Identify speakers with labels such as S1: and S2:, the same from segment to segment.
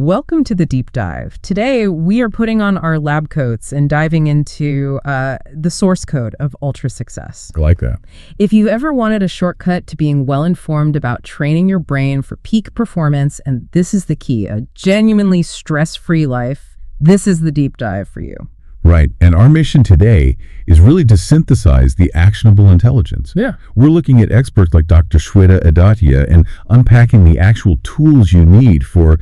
S1: Welcome to the deep dive. Today, we are putting on our lab coats and diving into the source code of ultra success.
S2: I like that.
S1: If you've ever wanted a shortcut to being well-informed about training your brain for peak performance, and this is the key, a genuinely stress-free life, this is the deep dive for you.
S2: Right. And our mission today is really to synthesize the actionable intelligence.
S1: Yeah.
S2: We're looking at experts like Dr. Shweta Adatia and unpacking the actual tools you need for,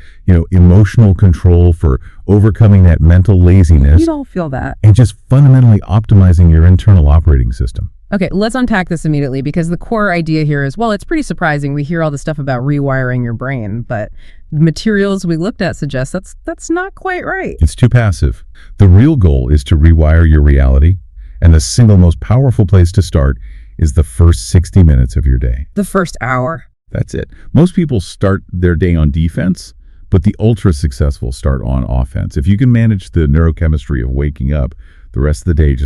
S2: emotional control, for overcoming that mental laziness.
S1: You don't feel that.
S2: And just fundamentally optimizing your internal operating system.
S1: Okay, let's unpack this immediately because the core idea here is, well, it's pretty surprising. We hear all this stuff about rewiring your brain, but the materials we looked at suggest that's not quite right.
S2: It's too passive. The real goal is to rewire your reality, and the single most powerful place to start is the first 60 minutes of your day.
S1: The first hour.
S2: That's it. Most people start their day on defense, but the ultra successful start on offense. If you can manage the neurochemistry of waking up, the rest of the day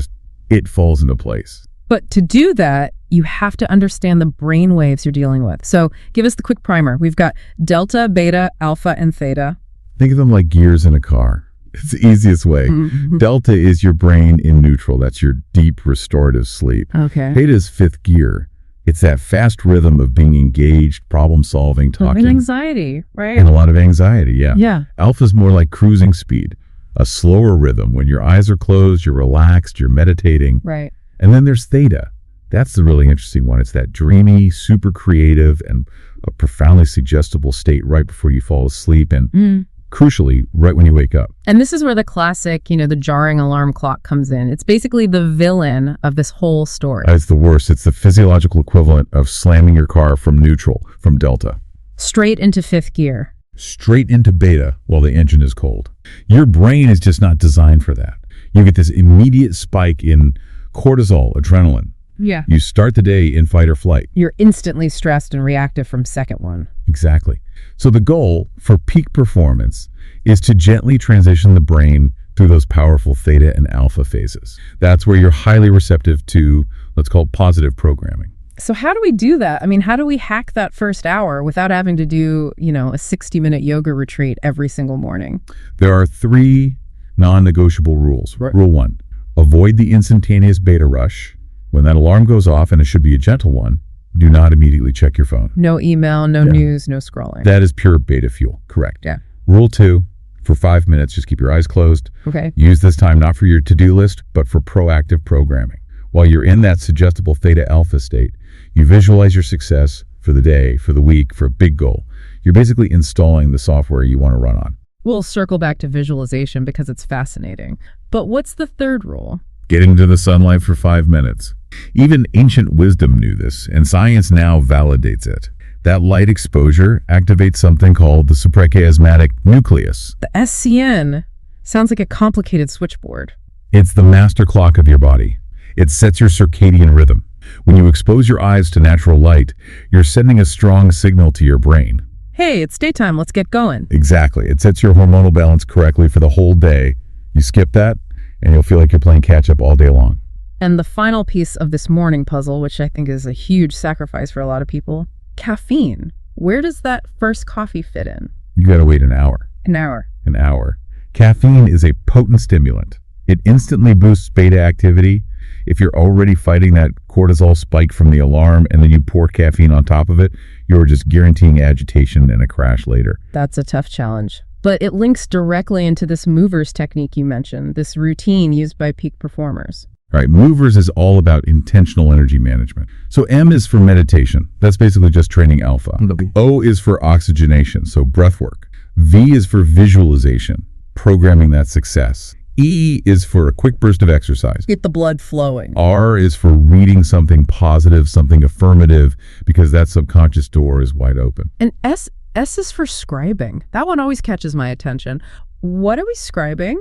S2: it falls into place.
S1: But to do that, you have to understand the brain waves you're dealing with. So give us the quick primer. We've got delta, beta, alpha, and theta.
S2: Think of them like gears in a car. It's the easiest way.
S1: Mm-hmm.
S2: Delta is your brain in neutral. That's your deep restorative sleep.
S1: Okay.
S2: Beta is fifth gear. It's that fast rhythm of being engaged, problem solving, talking.
S1: And anxiety, right?
S2: And a lot of anxiety, yeah.
S1: Yeah.
S2: Alpha is more like cruising speed, a slower rhythm. When your eyes are closed, you're relaxed, you're meditating.
S1: Right.
S2: And then there's theta. That's the really interesting one. It's that dreamy, super creative, and a profoundly suggestible state right before you fall asleep and, crucially, right when you wake up.
S1: And this is where the classic, the jarring alarm clock comes in. It's basically the villain of this whole story.
S2: It's the worst. It's the physiological equivalent of slamming your car from neutral, from delta.
S1: Straight into fifth gear.
S2: Straight into beta while the engine is cold. Your brain is just not designed for that. You get this immediate spike in cortisol, adrenaline.
S1: Yeah.
S2: You start the day in fight or flight.
S1: You're instantly stressed and reactive from second one.
S2: Exactly. So the goal for peak performance is to gently transition the brain through those powerful theta and alpha phases. That's where you're highly receptive to, let's call it, positive programming.
S1: So how do we do that? I mean, how do we hack that first hour without having to do, a 60-minute yoga retreat every single morning?
S2: There are 3 non-negotiable rules.
S1: Right.
S2: Rule 1, avoid the instantaneous beta rush. When that alarm goes off, and it should be a gentle one, do not immediately check your phone.
S1: No email, no news, no scrolling.
S2: That is pure beta fuel. Correct.
S1: Yeah.
S2: Rule 2, for 5 minutes, just keep your eyes closed.
S1: Okay.
S2: Use this time not for your to-do list, but for proactive programming. While you're in that suggestible theta alpha state, you visualize your success for the day, for the week, for a big goal. You're basically installing the software you want to run on.
S1: We'll circle back to visualization because it's fascinating. But what's the third rule?
S2: Getting to the sunlight for 5 minutes. Even ancient wisdom knew this, and science now validates it. That light exposure activates something called the suprachiasmatic nucleus.
S1: The SCN sounds like a complicated switchboard.
S2: It's the master clock of your body. It sets your circadian rhythm. When you expose your eyes to natural light, you're sending a strong signal to your brain.
S1: Hey, it's daytime, let's get going.
S2: Exactly. It sets your hormonal balance correctly for the whole day. You skip that, and you'll feel like you're playing catch-up all day long.
S1: And the final piece of this morning puzzle, which I think is a huge sacrifice for a lot of people, caffeine. Where does that first coffee fit in?
S2: You gotta wait an hour.
S1: An hour.
S2: An hour. Caffeine is a potent stimulant. It instantly boosts beta activity. If you're already fighting that cortisol spike from the alarm and then you pour caffeine on top of it, you're just guaranteeing agitation and a crash later.
S1: That's a tough challenge. But it links directly into this movers technique you mentioned, this routine used by peak performers.
S2: All right, movers is all about intentional energy management. So M is for meditation. That's basically just training alpha. O is for oxygenation, so breath work. V is for visualization, programming that success. E is for a quick burst of exercise.
S1: Get the blood flowing.
S2: R is for reading something positive, something affirmative, because that subconscious door is wide open.
S1: And S is for scribing. That one always catches my attention. What are we scribing?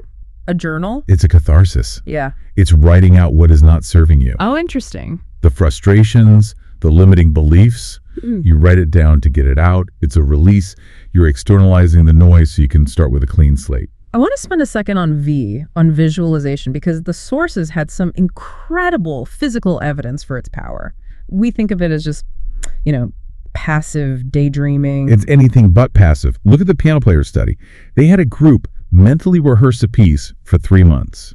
S1: A journal?
S2: It's a catharsis.
S1: Yeah.
S2: It's writing out what is not serving you.
S1: Oh, interesting.
S2: The frustrations, the limiting beliefs, you write it down to get it out. It's a release. You're externalizing the noise so you can start with a clean slate.
S1: I want to spend a second on on visualization, because the sources had some incredible physical evidence for its power. We think of it as just, passive daydreaming.
S2: It's anything but passive. Look at the piano player study. They had a group mentally rehearse a piece for 3 months.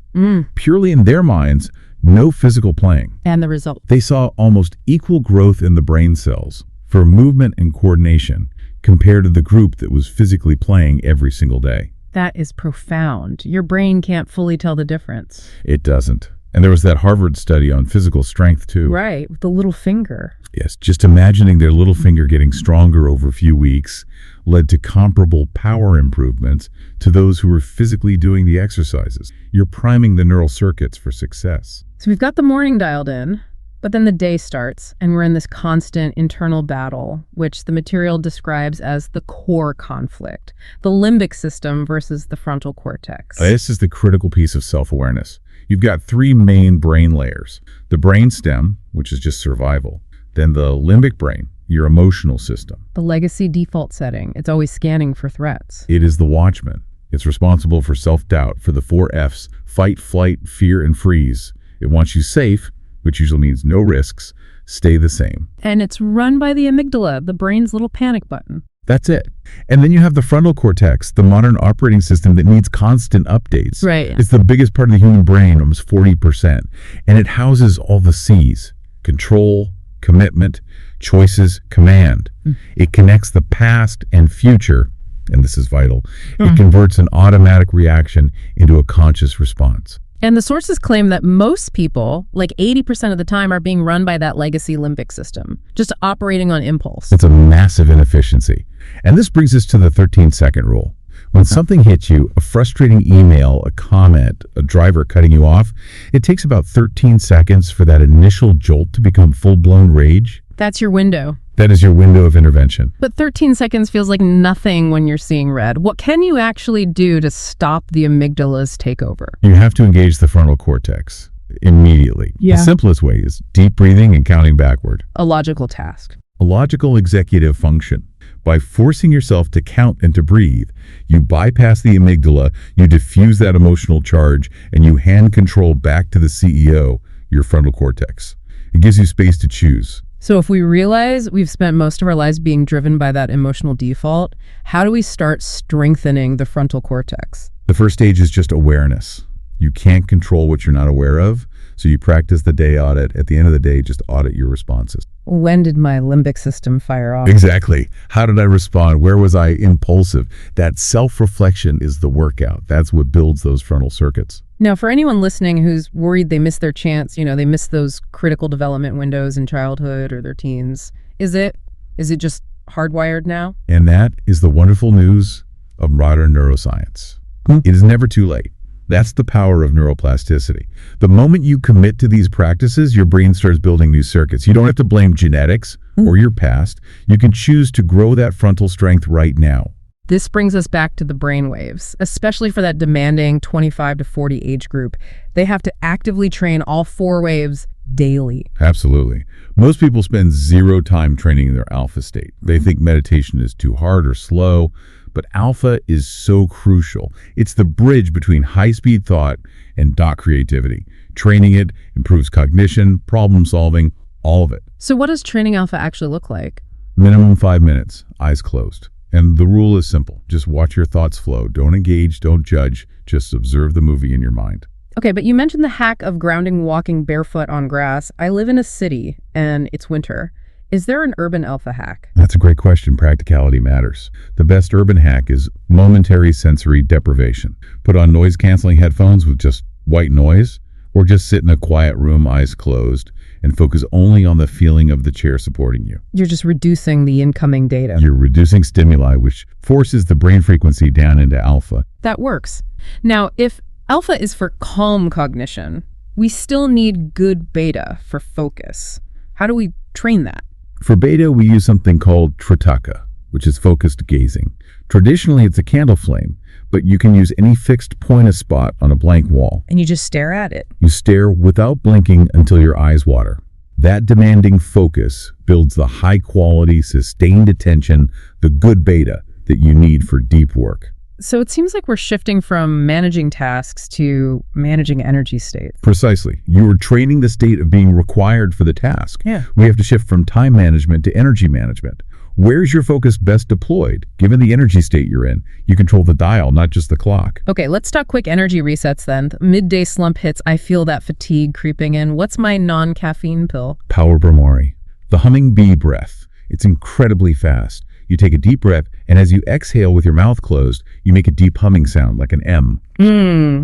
S2: Purely in their minds, no physical playing.
S1: And the result?
S2: They saw almost equal growth in the brain cells for movement and coordination compared to the group that was physically playing every single day.
S1: That is profound. Your brain can't fully tell the difference.
S2: It doesn't. And there was that Harvard study on physical strength, too.
S1: Right, with the little finger.
S2: Yes, just imagining their little finger getting stronger over a few weeks led to comparable power improvements to those who were physically doing the exercises. You're priming the neural circuits for success.
S1: So we've got the morning dialed in, but then the day starts, and we're in this constant internal battle, which the material describes as the core conflict, the limbic system versus the frontal cortex.
S2: This is the critical piece of self-awareness. You've got 3 main brain layers. The brain stem, which is just survival. Then the limbic brain, your emotional system.
S1: The legacy default setting. It's always scanning for threats.
S2: It is the watchman. It's responsible for self-doubt, for the 4 Fs: fight, flight, fear, and freeze. It wants you safe, which usually means no risks. Stay the same.
S1: And it's run by the amygdala, the brain's little panic button.
S2: That's it. And then you have the frontal cortex, the modern operating system that needs constant updates.
S1: Right.
S2: It's the biggest part of the human brain, almost 40%. And it houses all the C's: control, commitment, choices, command. It connects the past and future, and this is vital. It converts an automatic reaction into a conscious response.
S1: And the sources claim that most people, like 80% of the time, are being run by that legacy limbic system, just operating on impulse.
S2: It's a massive inefficiency. And this brings us to the 13-second rule. When something hits you, a frustrating email, a comment, a driver cutting you off, it takes about 13 seconds for that initial jolt to become full-blown rage.
S1: That's your window.
S2: That is your window of intervention.
S1: But 13 seconds feels like nothing when you're seeing red. What can you actually do to stop the amygdala's takeover?
S2: You have to engage the frontal cortex immediately.
S1: Yeah.
S2: The simplest way is deep breathing and counting backward.
S1: A logical task.
S2: A logical executive function. By forcing yourself to count and to breathe, you bypass the amygdala, you diffuse that emotional charge, and you hand control back to the CEO, your frontal cortex. It gives you space to choose.
S1: So if we realize we've spent most of our lives being driven by that emotional default, how do we start strengthening the frontal cortex?
S2: The first stage is just awareness. You can't control what you're not aware of, so you practice the day audit. At the end of the day, just audit your responses.
S1: When did my limbic system fire off?
S2: Exactly. How did I respond? Where was I impulsive? That self-reflection is the workout. That's what builds those frontal circuits.
S1: Now, for anyone listening who's worried they missed their chance, they missed those critical development windows in childhood or their teens, is it just hardwired now?
S2: And that is the wonderful news of modern neuroscience. It is never too late. That's the power of neuroplasticity. The moment you commit to these practices, your brain starts building new circuits. You don't have to blame genetics or your past. You can choose to grow that frontal strength right now.
S1: This brings us back to the brain waves, especially for that demanding 25 to 40 age group. They have to actively train all 4 waves daily.
S2: Absolutely. Most people spend 0 time training their alpha state. They think meditation is too hard or slow, but alpha is so crucial. It's the bridge between high-speed thought and dot creativity. Training it improves cognition, problem solving, all of it.
S1: So what does training alpha actually look like?
S2: Minimum 5 minutes, eyes closed. And the rule is simple. Just watch your thoughts flow. Don't engage, don't judge. Just observe the movie in your mind.
S1: Okay, but you mentioned the hack of grounding walking barefoot on grass. I live in a city and it's winter. Is there an urban alpha hack?
S2: That's a great question. Practicality matters. The best urban hack is momentary sensory deprivation. Put on noise-canceling headphones with just white noise, or just sit in a quiet room, eyes closed, and focus only on the feeling of the chair supporting you.
S1: You're just reducing the incoming data.
S2: You're reducing stimuli, which forces the brain frequency down into alpha.
S1: That works. Now, if alpha is for calm cognition, we still need good beta for focus. How do we train that?
S2: For beta, we use something called tritaka, which is focused gazing. Traditionally, it's a candle flame, but you can use any fixed point of spot on a blank wall.
S1: And you just stare at it.
S2: You stare without blinking until your eyes water. That demanding focus builds the high-quality, sustained attention, the good beta that you need for deep work.
S1: So it seems like we're shifting from managing tasks to managing energy states.
S2: Precisely. You are training the state of being required for the task.
S1: Yeah.
S2: We have to shift from time management to energy management. Where's your focus best deployed? Given the energy state you're in, you control the dial, not just the clock.
S1: Okay, let's talk quick energy resets then. The midday slump hits. I feel that fatigue creeping in. What's my non-caffeine pill?
S2: Power Brahmari. The humming bee breath. It's incredibly fast. You take a deep breath, and as you exhale with your mouth closed, you make a deep humming sound like an M.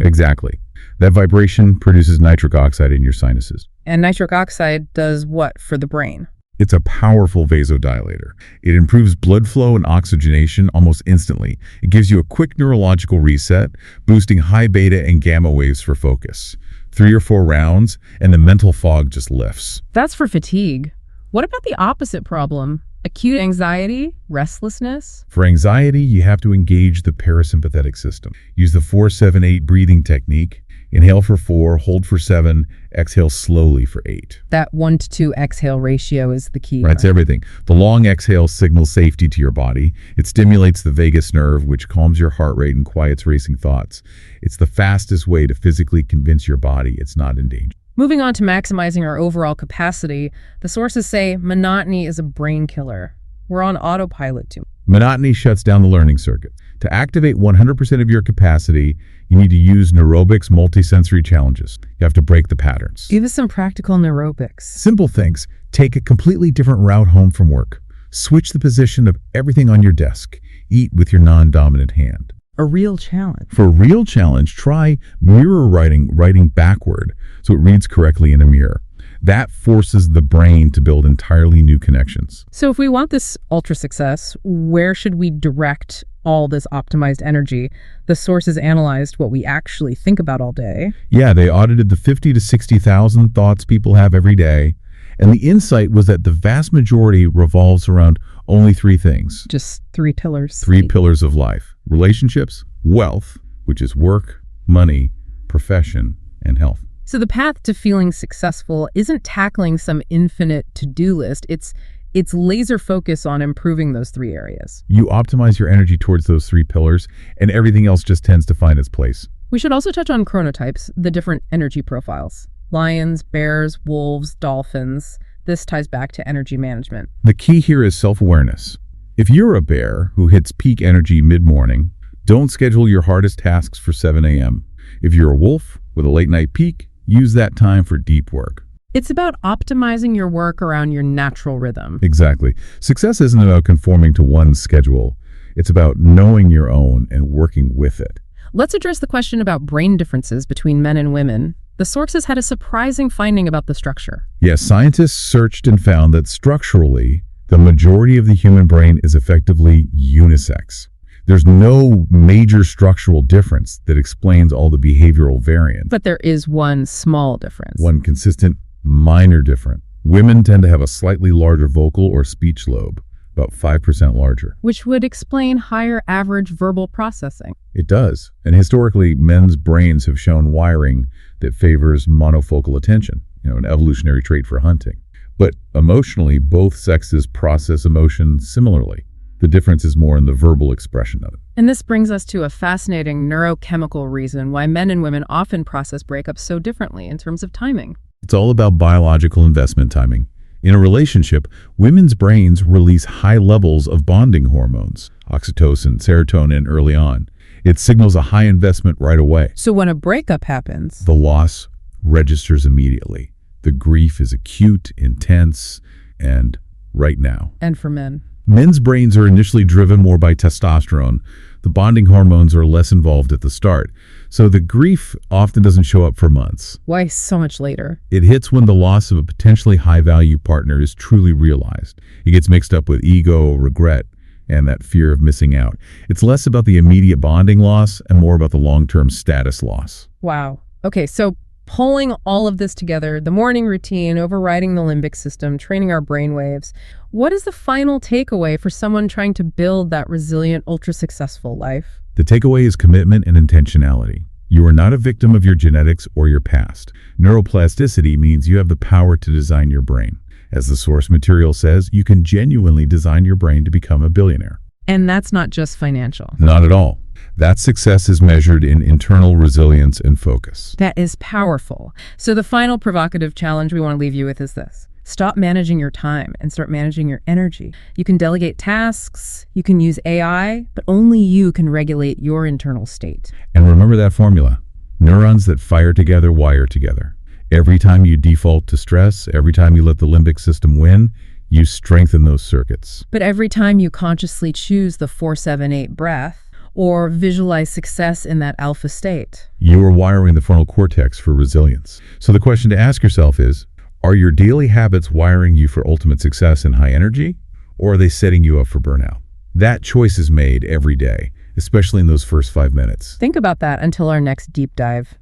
S2: Exactly. That vibration produces nitric oxide in your sinuses.
S1: And nitric oxide does what for the brain?
S2: It's a powerful vasodilator. It improves blood flow and oxygenation almost instantly. It gives you a quick neurological reset, boosting high beta and gamma waves for focus. 3 or 4 rounds, and the mental fog just lifts.
S1: That's for fatigue. What about the opposite problem? Acute anxiety, restlessness?
S2: For anxiety, you have to engage the parasympathetic system. Use the 4-7-8 breathing technique. Inhale for 4, hold for 7, exhale slowly for 8.
S1: That 1 to 2 exhale ratio is the key.
S2: Right, it's everything. The long exhale signals safety to your body. It stimulates the vagus nerve, which calms your heart rate and quiets racing thoughts. It's the fastest way to physically convince your body it's not in danger.
S1: Moving on to maximizing our overall capacity, the sources say monotony is a brain killer. We're on autopilot too.
S2: Monotony shuts down the learning circuit. To activate 100% of your capacity, you need to use neurobics multisensory challenges. You have to break the patterns.
S1: Give us some practical neurobics.
S2: Simple things. Take a completely different route home from work. Switch the position of everything on your desk. Eat with your non-dominant hand.
S1: A real challenge.
S2: For a real challenge, try mirror writing backward so it reads correctly in a mirror. That forces the brain to build entirely new connections.
S1: So if we want this ultra success, where should we direct all this optimized energy? The sources analyzed what we actually think about all day.
S2: Yeah, they audited the 50 to 60,000 thoughts people have every day. And the insight was that the vast majority revolves around only 3 things.
S1: Just 3 pillars.
S2: 3 pillars of life: relationships, wealth, which is work, money, profession, and health.
S1: So the path to feeling successful isn't tackling some infinite to-do list. It's laser focus on improving those 3 areas.
S2: You optimize your energy towards those 3 pillars, and everything else just tends to find its place.
S1: We should also touch on chronotypes, the different energy profiles. Lions, bears, wolves, dolphins. This ties back to energy management.
S2: The key here is self-awareness. If you're a bear who hits peak energy mid-morning, don't schedule your hardest tasks for 7 a.m. If you're a wolf with a late-night peak, use that time for deep work.
S1: It's about optimizing your work around your natural rhythm.
S2: Exactly. Success isn't about conforming to one schedule. It's about knowing your own and working with it.
S1: Let's address the question about brain differences between men and women. The sources had a surprising finding about the structure.
S2: Yes, scientists searched and found that structurally, the majority of the human brain is effectively unisex. There's no major structural difference that explains all the behavioral variance.
S1: But there is one small difference.
S2: One consistent, minor difference. Women tend to have a slightly larger vocal or speech lobe, about 5% larger.
S1: Which would explain higher average verbal processing.
S2: It does. And historically, men's brains have shown wiring that favors monofocal attention, an evolutionary trait for hunting. But emotionally, both sexes process emotion similarly. The difference is more in the verbal expression of it.
S1: And this brings us to a fascinating neurochemical reason why men and women often process breakups so differently in terms of timing.
S2: It's all about biological investment timing. In a relationship, women's brains release high levels of bonding hormones, oxytocin, serotonin, early on. It signals a high investment right away.
S1: So when a breakup happens,
S2: the loss registers immediately. The grief is acute, intense, and right now.
S1: And for men?
S2: Men's brains are initially driven more by testosterone. The bonding hormones are less involved at the start. So the grief often doesn't show up for months.
S1: Why so much later?
S2: It hits when the loss of a potentially high-value partner is truly realized. It gets mixed up with ego, regret, and that fear of missing out. It's less about the immediate bonding loss and more about the long-term status loss.
S1: Wow. Okay, so pulling all of this together, the morning routine, overriding the limbic system, training our brain waves, what is the final takeaway for someone trying to build that resilient, ultra-successful life?
S2: The takeaway is commitment and intentionality. You are not a victim of your genetics or your past. Neuroplasticity means you have the power to design your brain. As the source material says, you can genuinely design your brain to become a billionaire.
S1: And that's not just financial.
S2: Not at all. That success is measured in internal resilience and focus.
S1: That is powerful. So the final provocative challenge we want to leave you with is this. Stop managing your time and start managing your energy. You can delegate tasks, you can use AI, but only you can regulate your internal state.
S2: And remember that formula. Neurons that fire together wire together. Every time you default to stress, every time you let the limbic system win, you strengthen those circuits.
S1: But every time you consciously choose the 4-7-8 breath or visualize success in that alpha state,
S2: You are wiring the frontal cortex for resilience. So the question to ask yourself is, are your daily habits wiring you for ultimate success and high energy, or are they setting you up for burnout? That choice is made every day, especially in those first 5 minutes.
S1: think about that until our next deep dive.